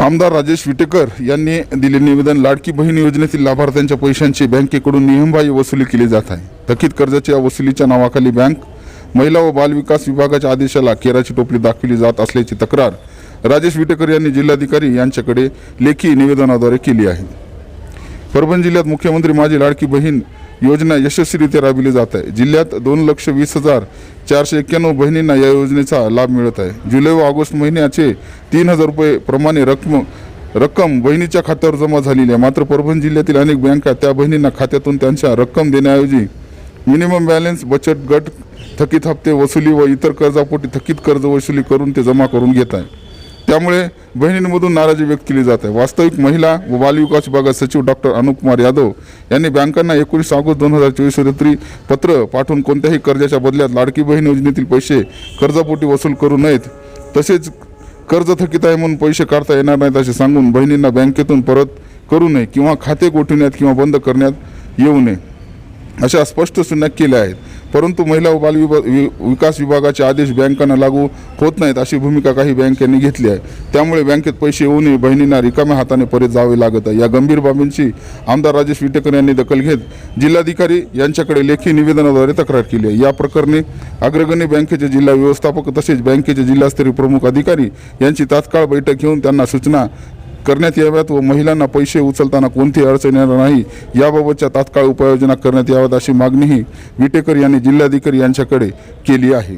आमदार राजेश विटेकर यांनी दिले निवेदन। लाडकी बहीण योजनेतील लाभार्थ्यांच्या पैशांची बँकेकडून नियमबाह्य वसुली केली जात आहे। थकीत कर्जाच्या वसुलीच्या नावाखाली बँक महिला व बाल विकास विभागाच्या आदेशाला केराची टोपली दाखवली जात असल्याची तक्रार राजेश विटेकर यांनी जिल्हाधिकारी यांच्याकडे लेखी निवेदनाद्वारे केली आहे। परभणी जिल्ह्यात मुख्यमंत्री माझी लाडकी बहीण योजना यशस्वीरित्या राबविली जात आहे। जिल्ह्यात 2,20,491 बहिणींना या योजनेचा लाभ मिळत आहे। जुलै व ऑगस्ट महिन्याचे 3,000 रुपये प्रमाणे रक्कम बहिणीच्या खात्यावर जमा झालेली आहे। मात्र परभणी जिल्ह्यातील अनेक बँका त्या बहिणींना खात्यातून त्यांच्या रक्कम देण्याऐवजी मिनिमम बॅलन्स, बचत गट, थकीत हप्ते वसुली व इतर कर्जापोटी थकीत कर्ज वसुली करून ते जमा करून घेत आहे। त्यामुळे बहिणींमधून नाराजी व्यक्त केली जात आहे। वास्तविक महिला व बाल विकास विभागाचे सचिव डॉक्टर अनुपकुमार यादव यांनी बँकांना 19 ऑगस्ट 2024 रोजी पत्र पाठवून कोणत्याही कर्जाच्या बदल्यात लाडकी बहीण योजनेतील पैसे कर्जापोटी वसूल करू नयेत, तसेच कर्ज थकीत आहे म्हणून पैसे काढता येणार नाहीत असे सांगून बहिणींना बँकेतून परत करू नये किंवा खाते गोठवण्यात किंवा बंद करण्यात येऊ नये अशा स्पष्ट सूचना केल्या आहेत। परंतु महिला व बाल विकास विभागाचे आदेश बँकांना लागू होत नाहीत अशी भूमिका काही बँकांनी घेतली आहे। त्यामुळे बँकेत पैसे येऊ नये बहिणींना रिकाम्या हाताने परत जावे लागत आहे। या गंभीर बाबींची आमदार राजेश विटेकर यांनी दखल घेत जिल्हाधिकारी यांच्याकडे लेखी निवेदनाद्वारे तक्रार केली आहे। या प्रकरणी अग्रगण्य बँकेचे जिल्हा व्यवस्थापक तसेच बँकेचे जिल्हास्तरीय प्रमुख अधिकारी यांची तात्काळ बैठक घेऊन त्यांना सूचना करण्यात याव्यात व महिलांना पैसे उचलताना कोणतीही अडचण येणार नाही याबाबतच्या तात्काळ उपाययोजना करण्यात याव्यात अशी मागणीही विटेकर यांनी जिल्हाधिकारी यांच्याकडे केली आहे।